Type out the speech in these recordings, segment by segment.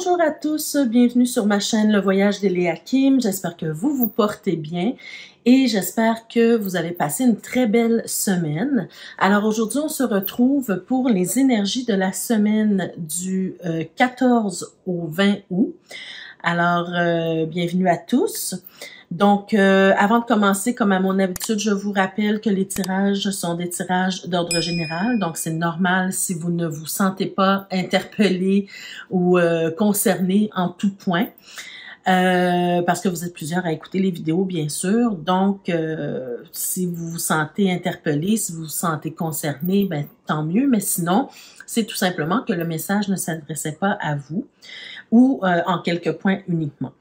Bonjour à tous, bienvenue sur ma chaîne Le Voyage d'Eléa Kim. J'espère que vous vous portez bien et j'espère que vous avez passé une très belle semaine. Alors aujourd'hui, on se retrouve pour les énergies de la semaine du 14 au 20 août. Alors, bienvenue à tous. Donc, avant de commencer, comme à mon habitude, je vous rappelle que les tirages sont des tirages d'ordre général. Donc, c'est normal si vous ne vous sentez pas interpellé ou concerné en tout point. Parce que vous êtes plusieurs à écouter les vidéos, bien sûr. Donc, si vous vous sentez interpellé, si vous vous sentez concerné, ben tant mieux. Mais sinon, c'est tout simplement que le message ne s'adressait pas à vous ou en quelques points uniquement.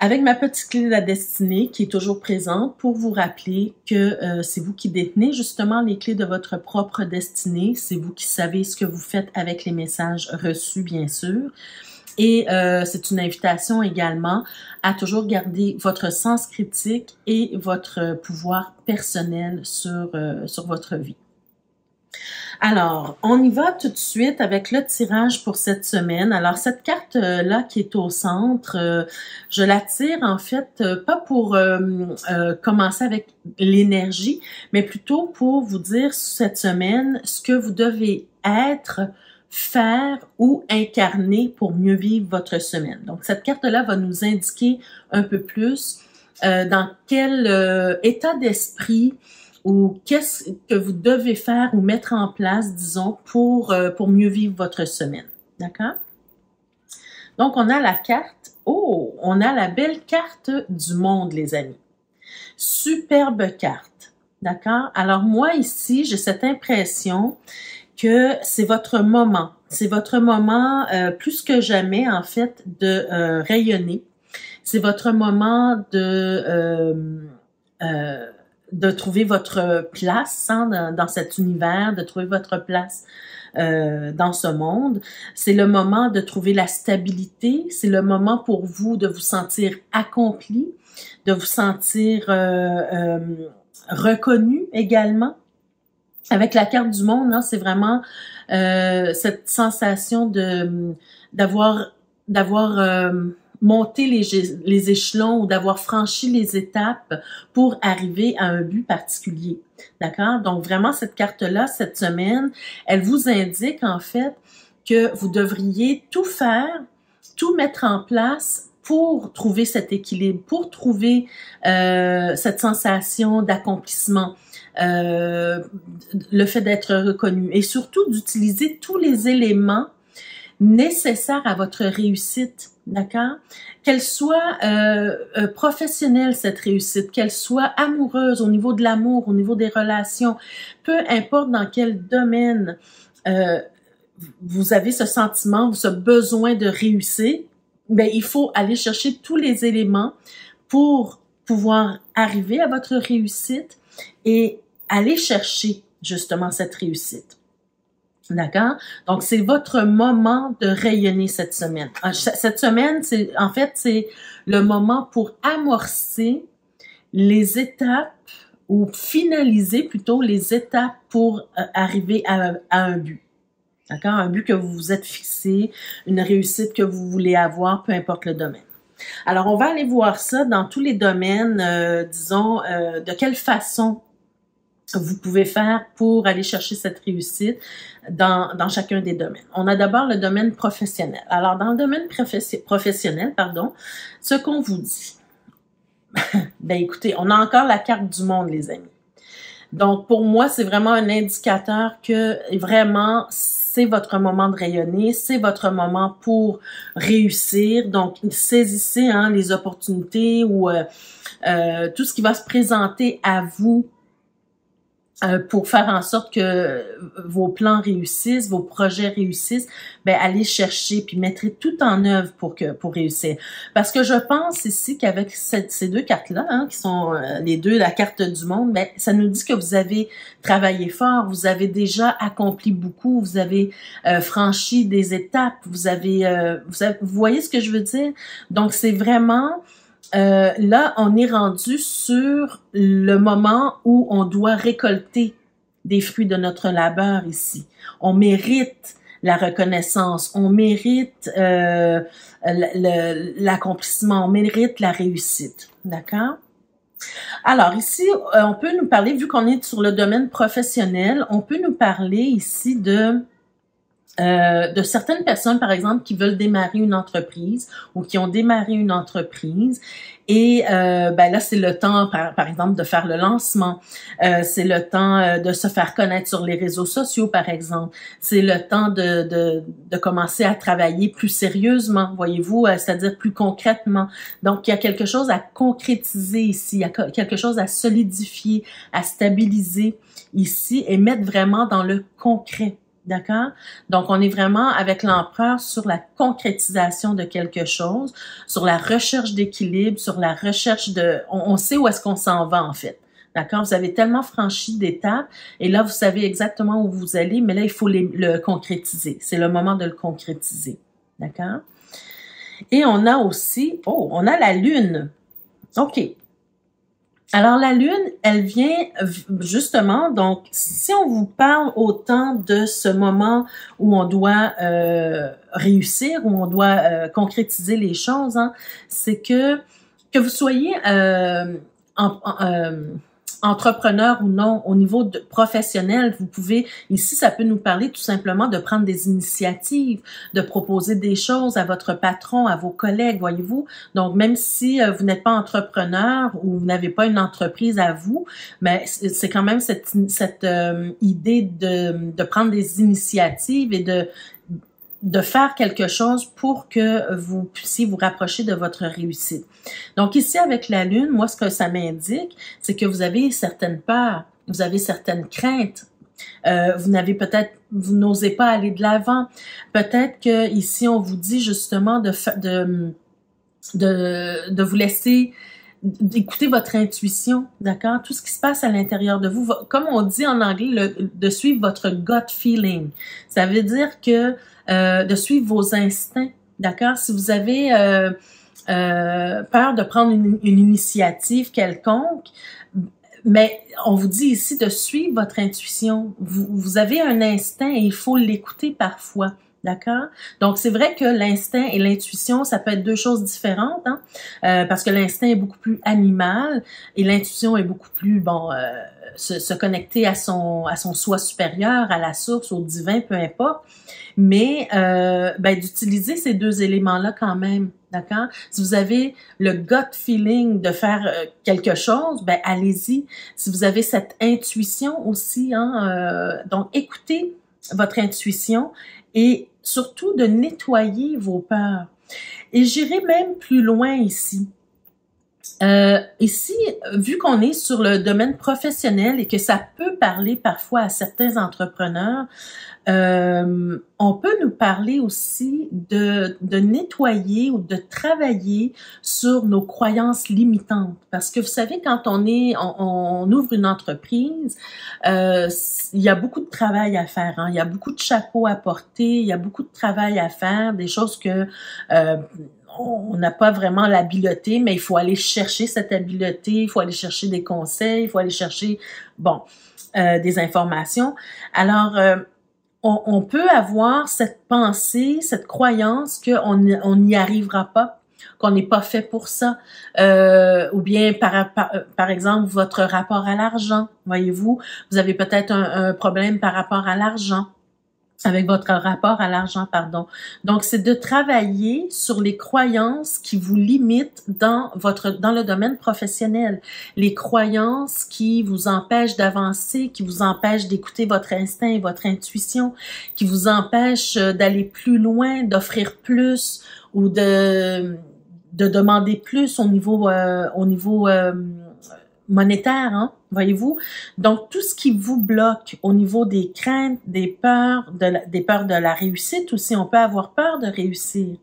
Avec ma petite clé de la destinée qui est toujours présente pour vous rappeler que c'est vous qui détenez justement les clés de votre propre destinée. C'est vous qui savez ce que vous faites avec les messages reçus, bien sûr. Et c'est une invitation également à toujours garder votre sens critique et votre pouvoir personnel sur votre vie. Alors, on y va tout de suite avec le tirage pour cette semaine. Alors, cette carte-là qui est au centre, je la tire en fait pas pour commencer avec l'énergie, mais plutôt pour vous dire cette semaine ce que vous devez être, faire ou incarner pour mieux vivre votre semaine. Donc, cette carte-là va nous indiquer un peu plus dans quel état d'esprit ou qu'est-ce que vous devez faire ou mettre en place, disons, pour mieux vivre votre semaine. D'accord? Donc, on a la carte. Oh! On a la belle carte du monde, les amis. Superbe carte. D'accord? Alors, moi, ici, j'ai cette impression que c'est votre moment. C'est votre moment, plus que jamais, en fait, de rayonner. C'est votre moment de trouver votre place dans cet univers, de trouver votre place dans ce monde. C'est le moment de trouver la stabilité. C'est le moment pour vous de vous sentir accompli, de vous sentir reconnu également. Avec la carte du monde, hein, c'est vraiment cette sensation d'avoir monté les échelons ou d'avoir franchi les étapes pour arriver à un but particulier. D'accord? Donc vraiment, cette carte-là, cette semaine, elle vous indique en fait que vous devriez tout faire, tout mettre en place pour trouver cet équilibre, pour trouver cette sensation d'accomplissement, le fait d'être reconnu et surtout d'utiliser tous les éléments nécessaires à votre réussite, d'accord? Qu'elle soit professionnelle, cette réussite, qu'elle soit amoureuse, au niveau de l'amour, au niveau des relations, peu importe dans quel domaine vous avez ce sentiment, ce besoin de réussir, ben il faut aller chercher tous les éléments pour pouvoir arriver à votre réussite et aller chercher justement cette réussite. D'accord? Donc, c'est votre moment de rayonner cette semaine. Cette semaine, c'est le moment pour amorcer les étapes ou finaliser plutôt les étapes pour arriver à un but. D'accord? Un but que vous vous êtes fixé, une réussite que vous voulez avoir, peu importe le domaine. Alors, on va aller voir ça dans tous les domaines, disons, de quelle façon vous pouvez faire pour aller chercher cette réussite dans chacun des domaines. On a d'abord le domaine professionnel. Alors, dans le domaine professionnel, ce qu'on vous dit, ben écoutez, on a encore la carte du monde, les amis. Donc, pour moi, c'est vraiment un indicateur que vraiment, c'est votre moment de rayonner, c'est votre moment pour réussir. Donc, saisissez les opportunités ou tout ce qui va se présenter à vous pour faire en sorte que vos plans réussissent, vos projets réussissent, ben allez chercher puis mettrez tout en œuvre pour réussir. Parce que je pense ici qu'avec ces deux cartes-là, qui sont les deux la carte du monde, ben ça nous dit que vous avez travaillé fort, vous avez déjà accompli beaucoup, vous avez franchi des étapes, vous voyez ce que je veux dire? Donc c'est vraiment là, on est rendu sur le moment où on doit récolter des fruits de notre labeur ici. On mérite la reconnaissance, on mérite l'accomplissement, on mérite la réussite, d'accord? Alors ici, on peut nous parler, vu qu'on est sur le domaine professionnel, on peut nous parler ici de certaines personnes, par exemple, qui veulent démarrer une entreprise ou qui ont démarré une entreprise. Et ben là, c'est le temps, par exemple, de faire le lancement. C'est le temps de se faire connaître sur les réseaux sociaux, par exemple. C'est le temps de commencer à travailler plus sérieusement, voyez-vous, c'est-à-dire plus concrètement. Donc, il y a quelque chose à concrétiser ici, il y a quelque chose à solidifier, à stabiliser ici et mettre vraiment dans le concret. D'accord? Donc, on est vraiment avec l'empereur sur la concrétisation de quelque chose, sur la recherche d'équilibre, sur la recherche de... On sait où est-ce qu'on s'en va, en fait. D'accord? Vous avez tellement franchi d'étapes et là, vous savez exactement où vous allez, mais là, il faut le concrétiser. C'est le moment de le concrétiser. D'accord? Et on a aussi... Oh, on a la Lune. OK. Alors, la Lune, elle vient justement, donc, si on vous parle autant de ce moment où on doit réussir, où on doit concrétiser les choses, hein, c'est que vous soyez entrepreneur ou non, au niveau professionnel, vous pouvez, ici, ça peut nous parler tout simplement de prendre des initiatives, de proposer des choses à votre patron, à vos collègues, voyez-vous. Donc, même si vous n'êtes pas entrepreneur ou vous n'avez pas une entreprise à vous, mais c'est quand même cette idée de prendre des initiatives et de faire quelque chose pour que vous puissiez vous rapprocher de votre réussite. Donc ici, avec la Lune, moi, ce que ça m'indique, c'est que vous avez certaines peurs, vous avez certaines craintes, vous n'osez pas aller de l'avant. Peut-être que ici, on vous dit justement de vous laisser d'écouter votre intuition, d'accord? Tout ce qui se passe à l'intérieur de vous, comme on dit en anglais, de suivre votre gut feeling. Ça veut dire que de suivre vos instincts, d'accord? Si vous avez peur de prendre une initiative quelconque, mais on vous dit ici de suivre votre intuition. Vous avez un instinct et il faut l'écouter parfois. D'accord? Donc, c'est vrai que l'instinct et l'intuition, ça peut être deux choses différentes, hein? Parce que l'instinct est beaucoup plus animal et l'intuition est beaucoup plus, se connecter à son soi supérieur, à la source, au divin, peu importe. Mais, d'utiliser ces deux éléments-là quand même. D'accord? Si vous avez le gut feeling de faire quelque chose, allez-y. Si vous avez cette intuition aussi, hein, donc écoutez votre intuition et surtout de nettoyer vos peurs. Et j'irai même plus loin ici. Ici, vu qu'on est sur le domaine professionnel et que ça peut parler parfois à certains entrepreneurs, on peut nous parler aussi de nettoyer ou de travailler sur nos croyances limitantes. Parce que vous savez, quand on ouvre une entreprise, il y a beaucoup de travail à faire, hein? Il y a beaucoup de chapeaux à porter, il y a beaucoup de travail à faire, des choses que on n'a pas vraiment l'habileté, mais il faut aller chercher cette habileté, il faut aller chercher des conseils, il faut aller chercher, des informations. Alors, on peut avoir cette pensée, cette croyance qu'on n'y arrivera pas, qu'on n'est pas fait pour ça, ou bien par exemple votre rapport à l'argent, voyez-vous, vous avez peut-être un problème par rapport à l'argent, avec votre rapport à l'argent, pardon. Donc, c'est de travailler sur les croyances qui vous limitent dans le domaine professionnel. Les croyances qui vous empêchent d'avancer, qui vous empêchent d'écouter votre instinct et votre intuition, qui vous empêchent d'aller plus loin, d'offrir plus ou de demander plus au niveau monétaire, hein, voyez-vous. Donc, tout ce qui vous bloque au niveau des craintes, des peurs de la réussite aussi, on peut avoir peur de réussir,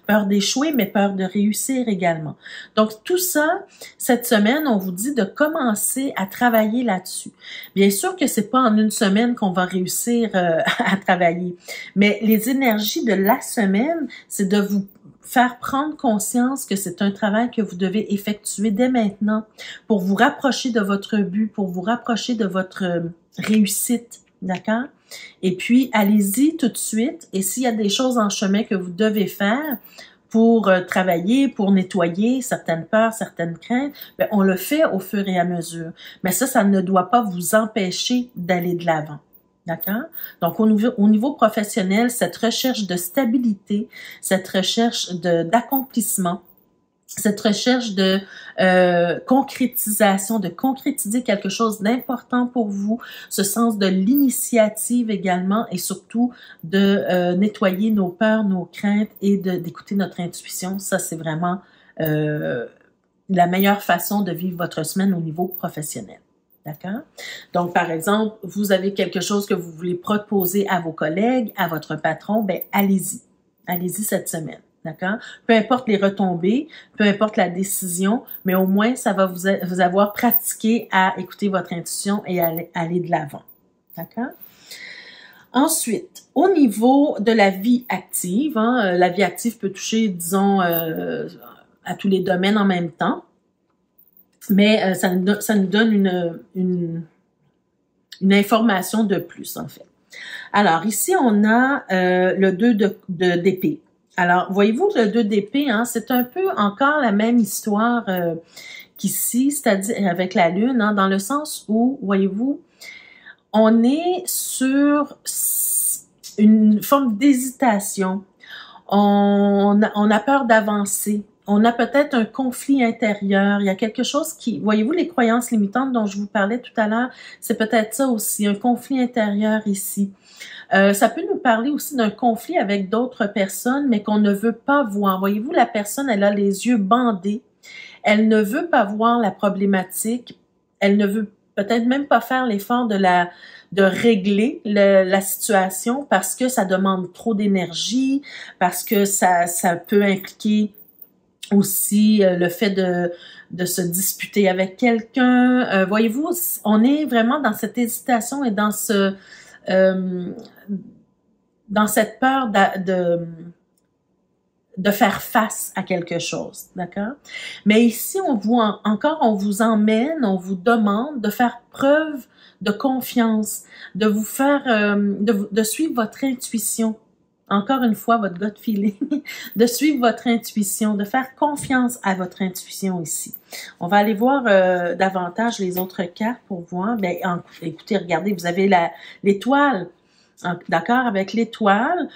peur d'échouer, mais peur de réussir également. Donc, tout ça, cette semaine, on vous dit de commencer à travailler là-dessus. Bien sûr que c'est pas en une semaine qu'on va réussir à travailler, mais les énergies de la semaine, c'est de vous faire prendre conscience que c'est un travail que vous devez effectuer dès maintenant pour vous rapprocher de votre but, pour vous rapprocher de votre réussite, d'accord? Et puis, allez-y tout de suite. Et s'il y a des choses en chemin que vous devez faire pour travailler, pour nettoyer certaines peurs, certaines craintes, bien, on le fait au fur et à mesure. Mais ça ne doit pas vous empêcher d'aller de l'avant. D'accord? Donc, au niveau professionnel, cette recherche de stabilité, cette recherche d'accomplissement, cette recherche de concrétisation, de concrétiser quelque chose d'important pour vous, ce sens de l'initiative également et surtout de nettoyer nos peurs, nos craintes et d'écouter notre intuition. Ça, c'est vraiment la meilleure façon de vivre votre semaine au niveau professionnel. D'accord? Donc, par exemple, vous avez quelque chose que vous voulez proposer à vos collègues, à votre patron, ben allez-y. Allez-y cette semaine. D'accord? Peu importe les retombées, peu importe la décision, mais au moins, ça va vous avoir pratiqué à écouter votre intuition et à aller de l'avant. D'accord? Ensuite, au niveau de la vie active, la vie active peut toucher, disons, à tous les domaines en même temps, mais ça nous donne une information de plus, en fait. Alors, ici, on a le 2 d'épée. Alors, voyez-vous, le 2 d'épée, c'est un peu encore la même histoire qu'ici, c'est-à-dire avec la Lune, dans le sens où, voyez-vous, on est sur une forme d'hésitation. On a peur d'avancer. On a peut-être un conflit intérieur. Il y a quelque chose qui... Voyez-vous, les croyances limitantes dont je vous parlais tout à l'heure, c'est peut-être ça aussi, un conflit intérieur ici. Ça peut nous parler aussi d'un conflit avec d'autres personnes, mais qu'on ne veut pas voir. Voyez-vous, la personne, elle a les yeux bandés. Elle ne veut pas voir la problématique. Elle ne veut peut-être même pas faire l'effort de régler la situation parce que ça demande trop d'énergie, parce que ça peut impliquer aussi le fait de se disputer avec quelqu'un. Voyez-vous, on est vraiment dans cette hésitation et dans dans cette peur de faire face à quelque chose, d'accord? Mais ici, on vous emmène, on vous demande de faire preuve de confiance, de vous faire, de suivre votre intuition. Encore une fois, votre gut feeling, de suivre votre intuition, de faire confiance à votre intuition ici. On va aller voir davantage les autres cartes pour voir. Ben, écoutez, regardez, vous avez l'étoile, d'accord, avec l'étoile.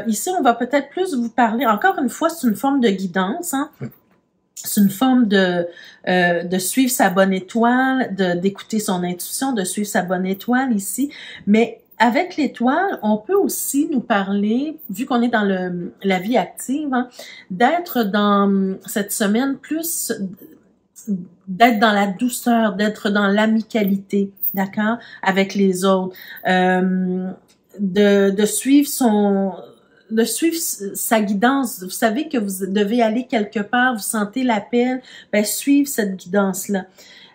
Ici, on va peut-être plus vous parler, encore une fois, c'est une forme de guidance, C'est une forme de suivre sa bonne étoile, d'écouter son intuition, de suivre sa bonne étoile ici. Mais avec l'étoile, on peut aussi nous parler, vu qu'on est dans la vie active, d'être dans cette semaine plus, d'être dans la douceur, d'être dans l'amicalité, d'accord, avec les autres, de suivre sa guidance. Vous savez que vous devez aller quelque part, vous sentez l'appel, ben suivre cette guidance-là.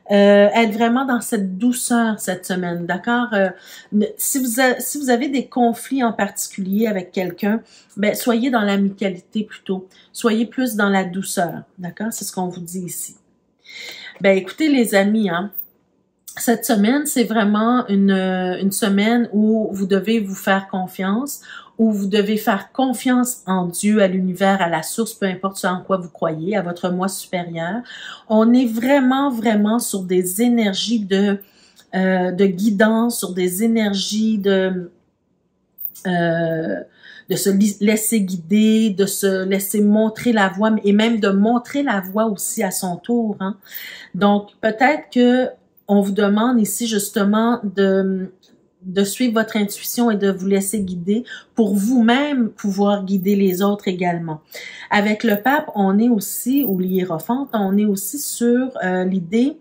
Être vraiment dans cette douceur cette semaine, d'accord? Si vous avez des conflits en particulier avec quelqu'un, ben soyez dans l'amicalité plutôt. Soyez plus dans la douceur, d'accord? C'est ce qu'on vous dit ici. Ben écoutez les amis, cette semaine, c'est vraiment une semaine où vous devez vous faire confiance, où vous devez faire confiance en Dieu, à l'univers, à la source, peu importe ce en quoi vous croyez, à votre moi supérieur. On est vraiment, vraiment sur des énergies de guidance, sur des énergies de se laisser guider, de se laisser montrer la voie, et même de montrer la voie aussi à son tour. Donc, peut-être que on vous demande ici justement de suivre votre intuition et de vous laisser guider pour vous-même pouvoir guider les autres également. Avec le pape, on est aussi, ou l'hiérophante, on est aussi sur l'idée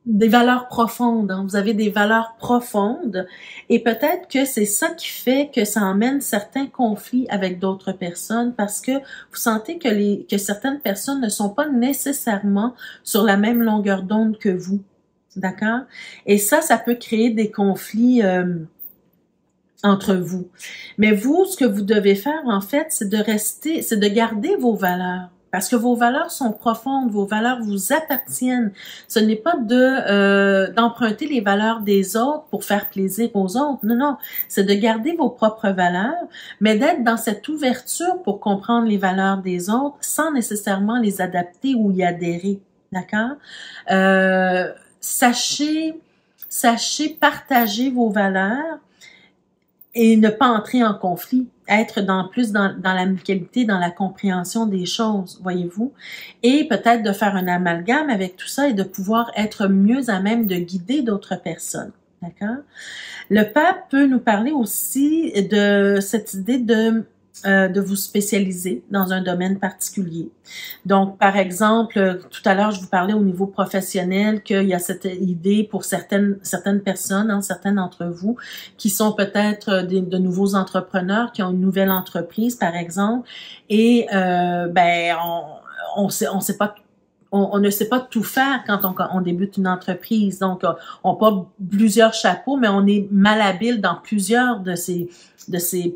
des valeurs profondes. Vous avez des valeurs profondes et peut-être que c'est ça qui fait que ça emmène certains conflits avec d'autres personnes parce que vous sentez que certaines personnes ne sont pas nécessairement sur la même longueur d'onde que vous. D'accord? Et ça peut créer des conflits entre vous. Mais vous, ce que vous devez faire, en fait, c'est de garder vos valeurs. parce que vos valeurs sont profondes, vos valeurs vous appartiennent. Ce n'est pas d'emprunter les valeurs des autres pour faire plaisir aux autres. Non, non, c'est de garder vos propres valeurs, mais d'être dans cette ouverture pour comprendre les valeurs des autres sans nécessairement les adapter ou y adhérer. D'accord? Sachez partager vos valeurs et ne pas entrer en conflit, être plus dans la mutualité, dans la compréhension des choses, voyez-vous, et peut-être de faire un amalgame avec tout ça et de pouvoir être mieux à même de guider d'autres personnes, d'accord? Le pape peut nous parler aussi de cette idée de vous spécialiser dans un domaine particulier. Donc, par exemple, tout à l'heure, je vous parlais au niveau professionnel qu'il y a cette idée pour certaines personnes, hein, certains d'entre vous, qui sont peut-être de nouveaux entrepreneurs, qui ont une nouvelle entreprise, par exemple, et on ne sait pas tout faire quand on débute une entreprise. Donc, on porte plusieurs chapeaux, mais on est malhabile dans plusieurs de ces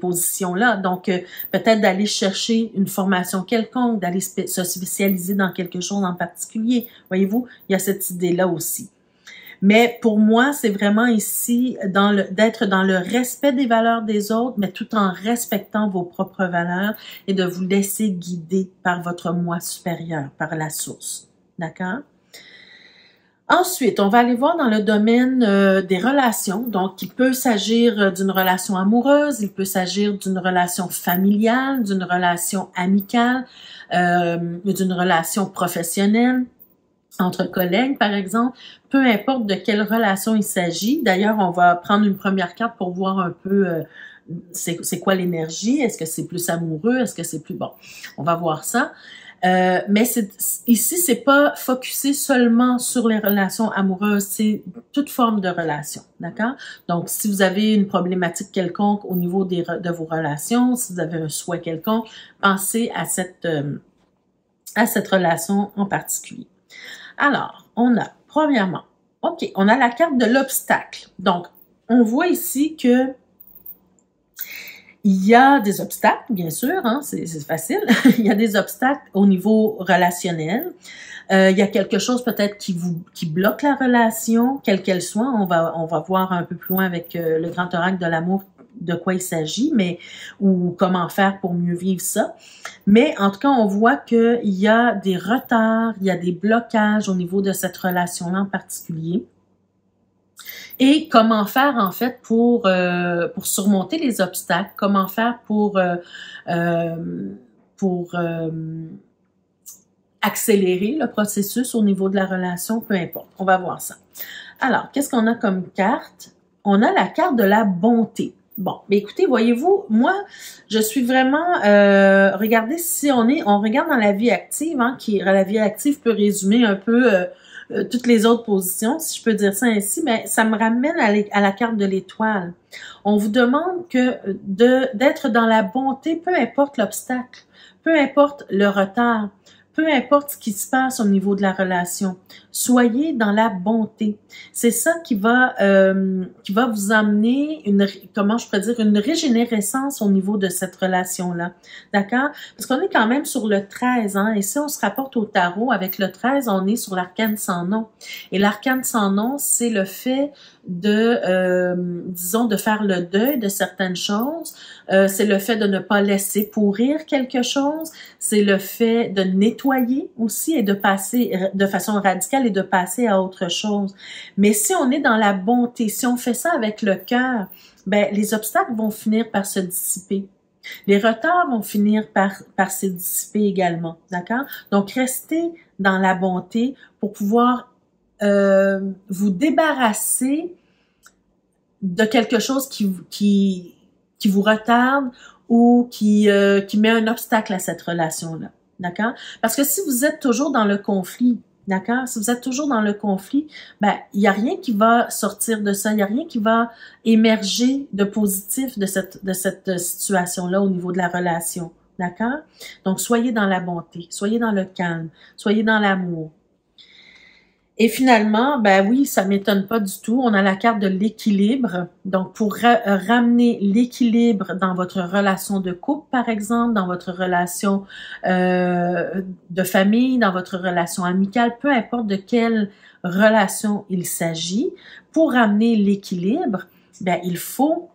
positions-là. Donc, peut-être d'aller chercher une formation quelconque, d'aller se spécialiser dans quelque chose en particulier. Voyez-vous, il y a cette idée-là aussi. Mais pour moi, c'est vraiment ici d'être dans le respect des valeurs des autres, mais tout en respectant vos propres valeurs et de vous laisser guider par votre moi supérieur, par la source. D'accord? Ensuite, on va aller voir dans le domaine des relations. Donc, il peut s'agir d'une relation amoureuse, il peut s'agir d'une relation familiale, d'une relation amicale, d'une relation professionnelle, entre collègues, par exemple. Peu importe de quelle relation il s'agit. D'ailleurs, on va prendre une première carte pour voir un peu c'est quoi l'énergie. Est-ce que c'est plus amoureux? Est-ce que c'est plus... Bon, on va voir ça. Mais ici, c'est pas focusé seulement sur les relations amoureuses, c'est toute forme de relation, d'accord? Donc, si vous avez une problématique quelconque au niveau de vos relations, si vous avez un souhait quelconque, pensez à cette relation en particulier. Alors, on a, premièrement, OK, on a la carte de l'obstacle. Donc, on voit ici que il y a des obstacles, bien sûr, hein, c'est facile. Il y a des obstacles au niveau relationnel. Il y a quelque chose peut-être qui bloque la relation, quelle qu'elle soit. On va voir un peu plus loin avec le grand oracle de l'amour de quoi il s'agit, ou comment faire pour mieux vivre ça. Mais en tout cas, on voit qu'il y a des retards, il y a des blocages au niveau de cette relation-là en particulier. Et comment faire en fait pour surmonter les obstacles, comment faire pour accélérer le processus au niveau de la relation, peu importe. On va voir ça. Alors, qu'est-ce qu'on a comme carte? On a la carte de la bonté. Bon, mais écoutez, voyez-vous, moi, je suis vraiment, regardez si on regarde dans la vie active, hein, la vie active peut résumer un peu toutes les autres positions, si je peux dire ça ainsi, mais ça me ramène à la carte de l'étoile. On vous demande d'être dans la bonté, peu importe l'obstacle, peu importe le retard, peu importe ce qui se passe au niveau de la relation. Soyez dans la bonté. C'est ça qui va vous amener une régénérescence au niveau de cette relation-là. D'accord? Parce qu'on est quand même sur le 13, hein, et si on se rapporte au tarot, avec le 13, on est sur l'arcane sans nom. Et l'arcane sans nom, c'est le fait disons, de faire le deuil de certaines choses. C'est le fait de ne pas laisser pourrir quelque chose. C'est le fait de nettoyer aussi et de passer de façon radicale et de passer à autre chose. Mais si on est dans la bonté, si on fait ça avec le cœur, ben les obstacles vont finir par se dissiper. Les retards vont finir par se dissiper également, d'accord? Donc, restez dans la bonté pour pouvoir vous débarrasser de quelque chose qui vous retarde ou qui met un obstacle à cette relation-là, d'accord? Parce que si vous êtes toujours dans le conflit, d'accord? Si vous êtes toujours dans le conflit, ben il y a rien qui va sortir de ça, il y a rien qui va émerger de positif de cette situation-là au niveau de la relation, d'accord? Donc soyez dans la bonté, soyez dans le calme, soyez dans l'amour. Et finalement, ben oui, ça m'étonne pas du tout. On a la carte de l'équilibre. Donc, pour ramener l'équilibre dans votre relation de couple, par exemple, dans votre relation de famille, dans votre relation amicale, peu importe de quelle relation il s'agit, pour ramener l'équilibre, ben il faut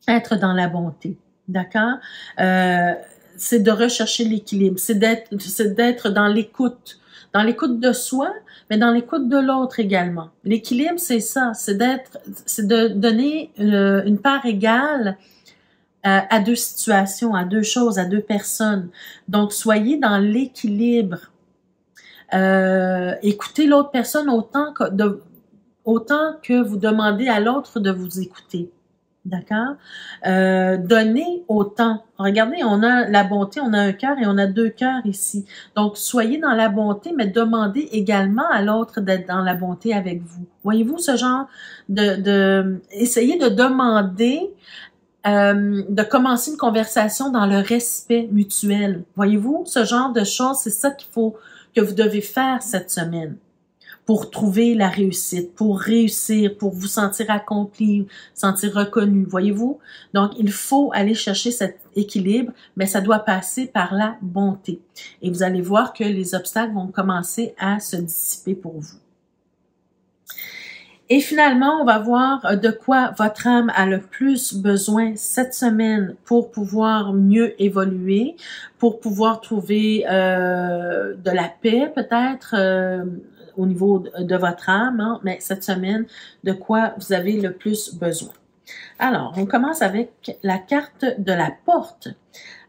être dans la bonté. D'accord? C'est de rechercher l'équilibre, c'est d'être dans l'écoute de soi, mais dans l'écoute de l'autre également. L'équilibre, c'est ça, c'est de donner une part égale à deux situations, à deux choses, à deux personnes. Donc, soyez dans l'équilibre. Écoutez l'autre personne autant que vous demandez à l'autre de vous écouter. D'accord? Donnez autant. Regardez, on a la bonté, on a un cœur et on a deux cœurs ici. Donc, soyez dans la bonté, mais demandez également à l'autre d'être dans la bonté avec vous. Voyez-vous ce genre essayez de demander, de commencer une conversation dans le respect mutuel. Voyez-vous, ce genre de choses, c'est ça que vous devez faire cette semaine pour trouver la réussite, pour réussir, pour vous sentir accompli, sentir reconnu, voyez-vous? Donc, il faut aller chercher cet équilibre, mais ça doit passer par la bonté. Et vous allez voir que les obstacles vont commencer à se dissiper pour vous. Et finalement, on va voir de quoi votre âme a le plus besoin cette semaine pour pouvoir mieux évoluer, pour pouvoir trouver de la paix peut-être, au niveau de votre âme, hein, mais cette semaine, de quoi vous avez le plus besoin. Alors, on commence avec la carte de la porte.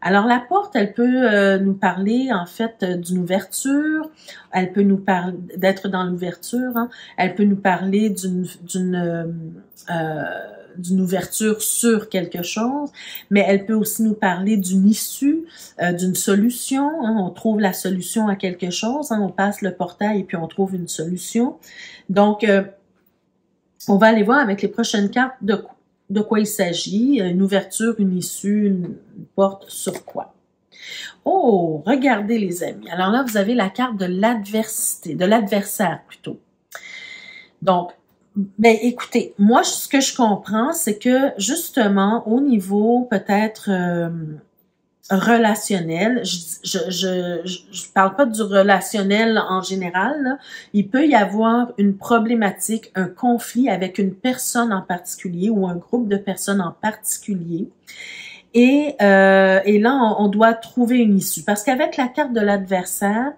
Alors, la porte, elle peut nous parler, en fait, d'une ouverture. Elle peut nous parler d'être dans l'ouverture. Hein. Elle peut nous parler d'une ouverture sur quelque chose, mais elle peut aussi nous parler d'une issue, d'une solution. Hein. On trouve la solution à quelque chose. Hein. On passe le portail et puis on trouve une solution. Donc, on va aller voir avec les prochaines cartes de quoi il s'agit, une ouverture, une issue, une porte sur quoi. Oh, regardez les amis. Alors là, vous avez la carte de l'adversité, de l'adversaire plutôt. Donc, ben écoutez, moi, ce que je comprends, c'est que justement, au niveau peut-être relationnel, je parle pas du relationnel en général, là. Il peut y avoir une problématique, un conflit avec une personne en particulier ou un groupe de personnes en particulier. Et là, on doit trouver une issue. Parce qu'avec la carte de l'adversaire,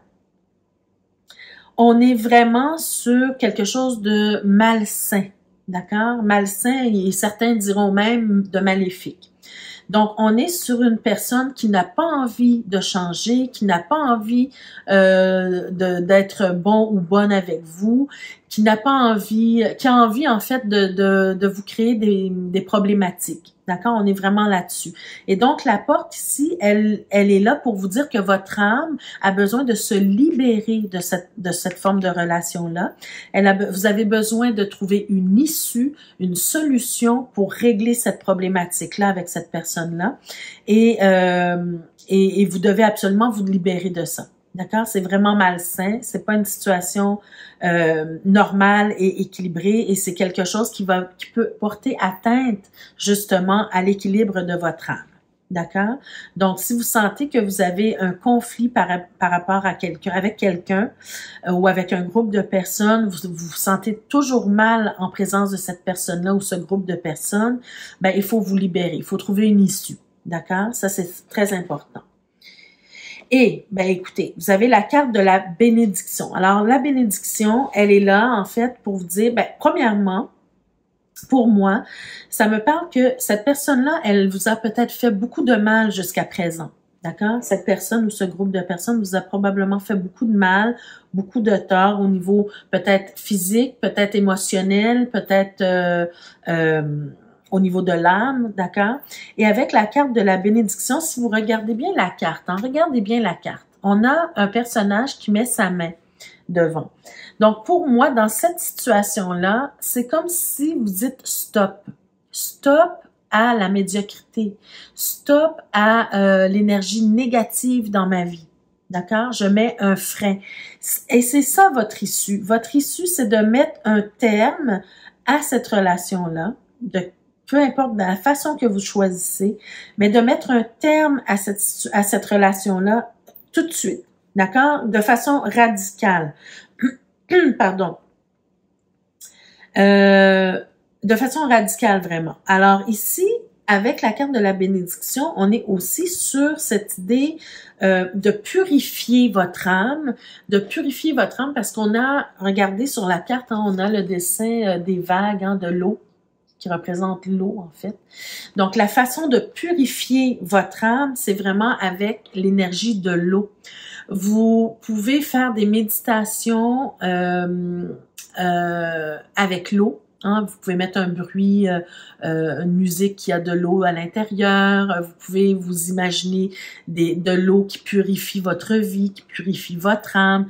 on est vraiment sur quelque chose de malsain, d'accord? Malsain, et certains diront même de maléfique. Donc, on est sur une personne qui n'a pas envie de changer, qui n'a pas envie d'être bon ou bonne avec vous, qui n'a pas envie, qui a envie en fait de vous créer des problématiques. D'accord? On est vraiment là-dessus. Et donc, la porte ici, elle est là pour vous dire que votre âme a besoin de se libérer de cette forme de relation-là. Vous avez besoin de trouver une issue, une solution pour régler cette problématique-là avec cette personne-là. Et vous devez absolument vous libérer de ça. D'accord? C'est vraiment malsain. C'est pas une situation normale et équilibrée, et c'est quelque chose qui peut porter atteinte justement à l'équilibre de votre âme. D'accord? Donc, si vous sentez que vous avez un conflit par rapport à avec quelqu'un ou avec un groupe de personnes, vous vous sentez toujours mal en présence de cette personne-là ou ce groupe de personnes, ben il faut vous libérer. Il faut trouver une issue. D'accord? Ça, c'est très important. Et, ben écoutez, vous avez la carte de la bénédiction. Alors, la bénédiction, elle est là, en fait, pour vous dire, ben premièrement, pour moi, ça me parle que cette personne-là, elle vous a peut-être fait beaucoup de mal jusqu'à présent. D'accord? Cette personne ou ce groupe de personnes vous a probablement fait beaucoup de mal, beaucoup de tort au niveau peut-être physique, peut-être émotionnel, peut-être au niveau de l'âme, d'accord? Et avec la carte de la bénédiction, si vous regardez bien la carte, hein, regardez bien la carte, on a un personnage qui met sa main devant. Donc, pour moi, dans cette situation-là, c'est comme si vous dites stop. Stop à la médiocrité. Stop à l'énergie négative dans ma vie. D'accord? Je mets un frein. Et c'est ça votre issue. Votre issue, c'est de mettre un terme à cette relation-là, peu importe la façon que vous choisissez, mais de mettre un terme à cette relation-là tout de suite. D'accord? De façon radicale. Pardon. De façon radicale, vraiment. Alors ici, avec la carte de la bénédiction, on est aussi sur cette idée de purifier votre âme, parce qu'on a, regardez sur la carte, hein, on a le dessin des vagues, hein, de l'eau, qui représente l'eau, en fait. Donc, la façon de purifier votre âme, c'est vraiment avec l'énergie de l'eau. Vous pouvez faire des méditations avec l'eau. Hein, vous pouvez mettre un bruit, une musique qui a de l'eau à l'intérieur. Vous pouvez vous imaginer de l'eau qui purifie votre vie, qui purifie votre âme.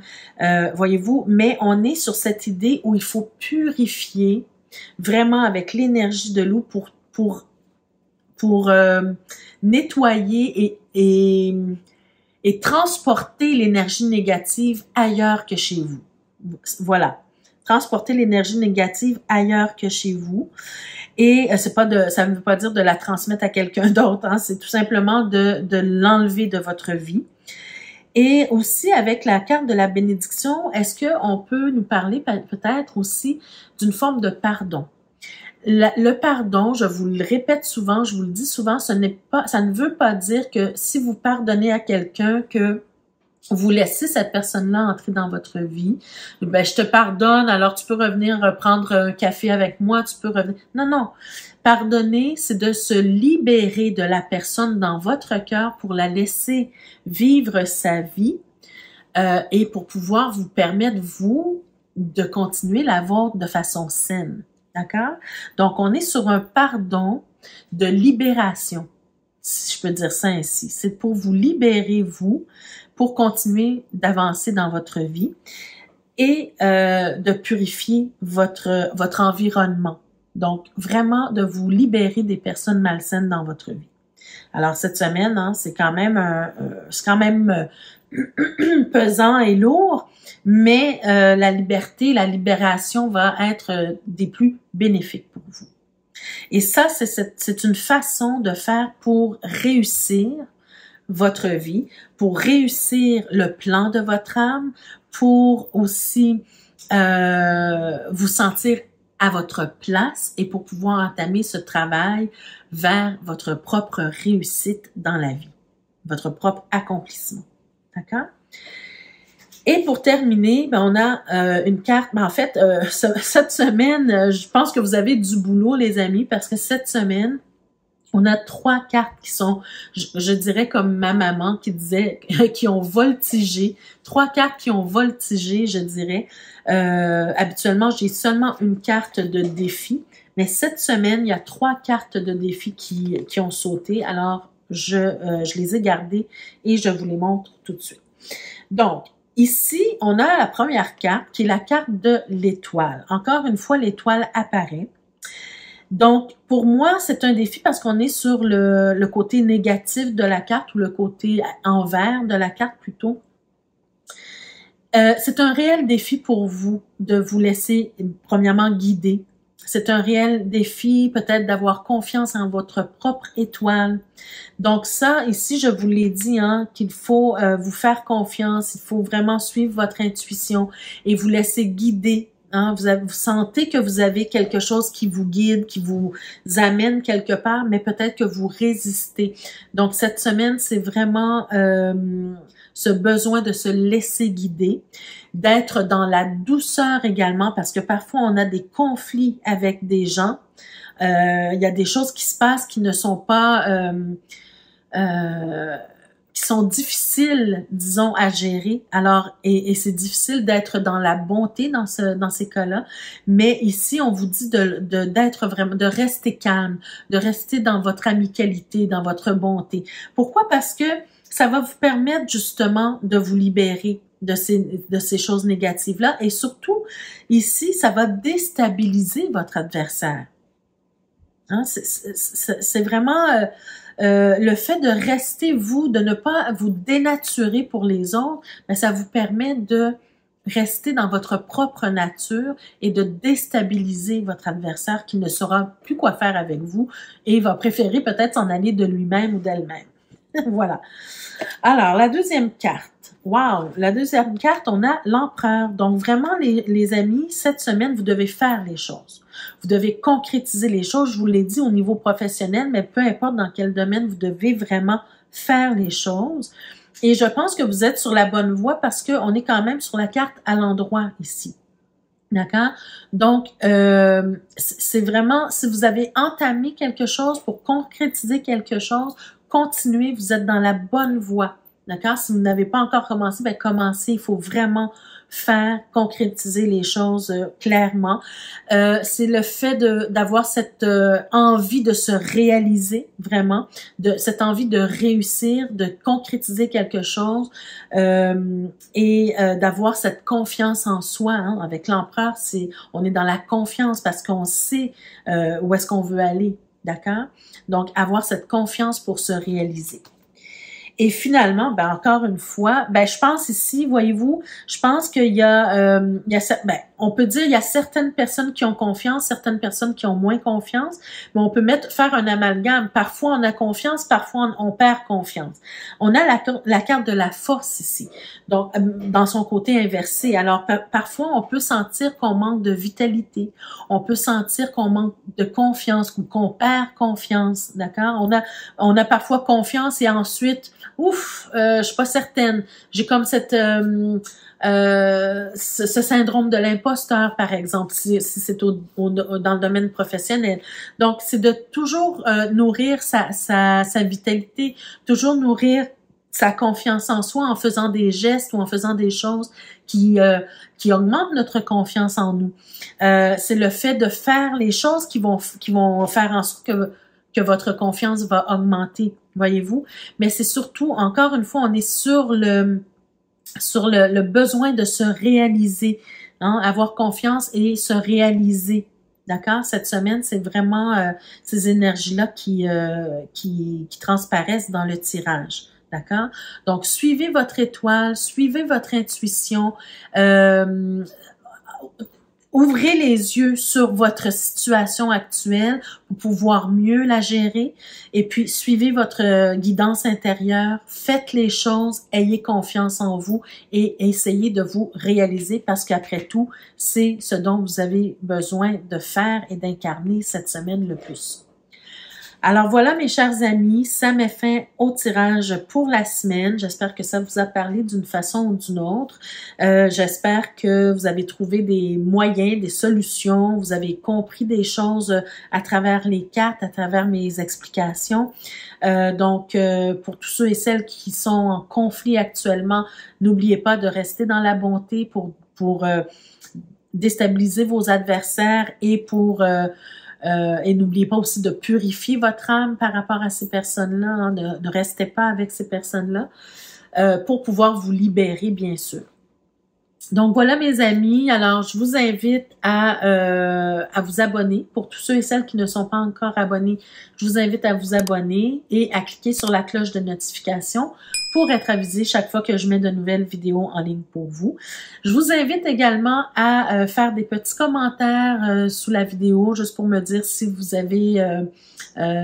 Voyez-vous, mais on est sur cette idée où il faut purifier vraiment avec l'énergie de l'eau pour nettoyer et transporter l'énergie négative ailleurs que chez vous. Voilà. Transporter l'énergie négative ailleurs que chez vous. Et ça ne veut pas dire de la transmettre à quelqu'un d'autre, hein, c'est tout simplement de l'enlever de votre vie. Et aussi, avec la carte de la bénédiction, est-ce qu'on peut nous parler peut-être aussi d'une forme de pardon? Le pardon, je vous le répète souvent, je vous le dis souvent, ça ne veut pas dire que si vous pardonnez à quelqu'un que vous laissez cette personne-là entrer dans votre vie, ben je te pardonne, alors tu peux revenir prendre un café avec moi, tu peux revenir. Non, non. Pardonner, c'est de se libérer de la personne dans votre cœur pour la laisser vivre sa vie et pour pouvoir vous permettre, vous, de continuer la vôtre de façon saine. D'accord? Donc, on est sur un pardon de libération, si je peux dire ça ainsi. C'est pour vous libérer, vous, pour continuer d'avancer dans votre vie et de purifier votre environnement. Donc, vraiment de vous libérer des personnes malsaines dans votre vie. Alors, cette semaine, hein, c'est quand même pesant et lourd, mais la liberté, la libération va être des plus bénéfiques pour vous. Et ça, c'est une façon de faire pour réussir votre vie, pour réussir le plan de votre âme, pour aussi vous sentir à votre place et pour pouvoir entamer ce travail vers votre propre réussite dans la vie, votre propre accomplissement. D'accord? Et pour terminer, ben on a une carte. Ben en fait, cette semaine, je pense que vous avez du boulot, les amis, parce que cette semaine, on a 3 cartes qui sont, je dirais comme ma maman qui disait, qui ont voltigé. 3 cartes qui ont voltigé, je dirais. Habituellement, j'ai seulement une carte de défi, mais cette semaine, il y a 3 cartes de défi qui ont sauté. Alors, je les ai gardées et je vous les montre tout de suite. Donc, ici, on a la première carte qui est la carte de l'étoile. Encore une fois, l'étoile apparaît. Donc, pour moi, c'est un défi parce qu'on est sur le côté négatif de la carte ou le côté envers de la carte plutôt. C'est un réel défi pour vous de vous laisser premièrement guider. C'est un réel défi peut-être d'avoir confiance en votre propre étoile. Donc ça, ici, je vous l'ai dit, hein, qu'il faut vous faire confiance, il faut vraiment suivre votre intuition et vous laisser guider. Hein, vous sentez que vous avez quelque chose qui vous guide, qui vous amène quelque part, mais peut-être que vous résistez. Donc, cette semaine, c'est vraiment ce besoin de se laisser guider, d'être dans la douceur également, parce que parfois, on a des conflits avec des gens. Il y a des choses qui se passent qui ne sont pas... qui sont difficiles, disons, à gérer. Alors, et c'est difficile d'être dans la bonté dans ces cas-là. Mais ici, on vous dit d'être vraiment, de rester calme, de rester dans votre amicalité, dans votre bonté. Pourquoi? Parce que ça va vous permettre justement de vous libérer de ces choses négatives-là. Et surtout, ici, ça va déstabiliser votre adversaire. Hein? C'est vraiment le fait de rester vous, de ne pas vous dénaturer pour les autres, ben, ça vous permet de rester dans votre propre nature et de déstabiliser votre adversaire qui ne saura plus quoi faire avec vous et va préférer peut-être s'en aller de lui-même ou d'elle-même. Voilà. Alors, la deuxième carte. Wow! La deuxième carte, on a l'empereur. Donc, vraiment, les amis, cette semaine, vous devez faire les choses. Vous devez concrétiser les choses. Je vous l'ai dit au niveau professionnel, mais peu importe dans quel domaine, vous devez vraiment faire les choses. Et je pense que vous êtes sur la bonne voie parce qu'on est quand même sur la carte à l'endroit ici. D'accord? Donc, c'est vraiment, si vous avez entamé quelque chose pour concrétiser quelque chose, continuez, vous êtes dans la bonne voie. D'accord? Si vous n'avez pas encore commencé, ben commencez. Il faut vraiment faire, concrétiser les choses clairement. C'est le fait d'avoir cette envie de se réaliser, vraiment, de cette envie de réussir, de concrétiser quelque chose et d'avoir cette confiance en soi. Hein. Avec l'empereur, on est dans la confiance parce qu'on sait où est-ce qu'on veut aller. D'accord? Donc, avoir cette confiance pour se réaliser. Et finalement, ben encore une fois, ben je pense ici, voyez-vous, je pense qu'il y a, ben on peut dire il y a certaines personnes qui ont confiance, certaines personnes qui ont moins confiance, mais on peut faire un amalgame. Parfois on a confiance, parfois on perd confiance. On a la carte de la force ici, donc dans son côté inversé. Alors parfois on peut sentir qu'on manque de vitalité, on peut sentir qu'on manque de confiance ou qu'on perd confiance, d'accord? On a parfois confiance et ensuite ouf, je suis pas certaine. J'ai comme ce syndrome de l'imposteur, par exemple, si c'est dans le domaine professionnel. Donc, c'est de toujours nourrir sa vitalité, toujours nourrir sa confiance en soi en faisant des gestes ou en faisant des choses qui augmentent notre confiance en nous. C'est le fait de faire les choses qui vont faire en sorte que votre confiance va augmenter, voyez-vous. Mais c'est surtout, encore une fois, on est sur le besoin de se réaliser, hein, avoir confiance et se réaliser. D'accord? Cette semaine, c'est vraiment ces énergies-là qui transparaissent dans le tirage. D'accord? Donc, suivez votre étoile, suivez votre intuition, ouvrez les yeux sur votre situation actuelle pour pouvoir mieux la gérer et puis suivez votre guidance intérieure, faites les choses, ayez confiance en vous et essayez de vous réaliser parce qu'après tout, c'est ce dont vous avez besoin de faire et d'incarner cette semaine le plus. Alors voilà mes chers amis, ça met fin au tirage pour la semaine. J'espère que ça vous a parlé d'une façon ou d'une autre. J'espère que vous avez trouvé des moyens, des solutions, vous avez compris des choses à travers les cartes, à travers mes explications. Donc pour tous ceux et celles qui sont en conflit actuellement, n'oubliez pas de rester dans la bonté pour déstabiliser vos adversaires et et n'oubliez pas aussi de purifier votre âme par rapport à ces personnes-là. Hein, ne restez pas avec ces personnes-là pour pouvoir vous libérer, bien sûr. Donc voilà mes amis, alors je vous invite à vous abonner. Pour tous ceux et celles qui ne sont pas encore abonnés, je vous invite à vous abonner et à cliquer sur la cloche de notification pour être avisé chaque fois que je mets de nouvelles vidéos en ligne pour vous. Je vous invite également à faire des petits commentaires sous la vidéo, juste pour me dire si vous avez,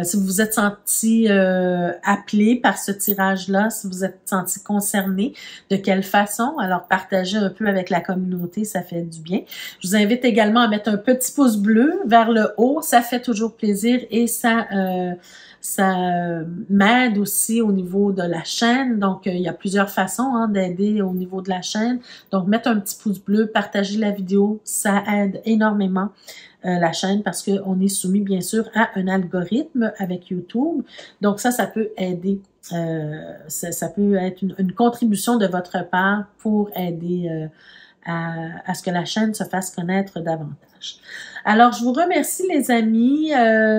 si vous vous êtes senti appelé par ce tirage-là, si vous êtes senti concerné, de quelle façon. Alors, partagez un peu avec la communauté, ça fait du bien. Je vous invite également à mettre un petit pouce bleu vers le haut, ça fait toujours plaisir et ça m'aide aussi au niveau de la chaîne. Donc, il y a plusieurs façons d'aider au niveau de la chaîne. Donc, mettre un petit pouce bleu, partager la vidéo, ça aide énormément la chaîne parce qu'on est soumis, bien sûr, à un algorithme avec YouTube. Donc, ça peut aider. Ça peut être une contribution de votre part pour aider à ce que la chaîne se fasse connaître davantage. Alors, je vous remercie les amis.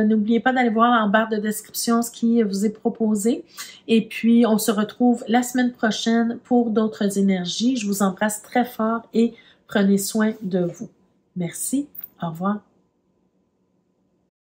N'oubliez pas d'aller voir en barre de description ce qui vous est proposé. Et puis, on se retrouve la semaine prochaine pour d'autres énergies. Je vous embrasse très fort et prenez soin de vous. Merci. Au revoir.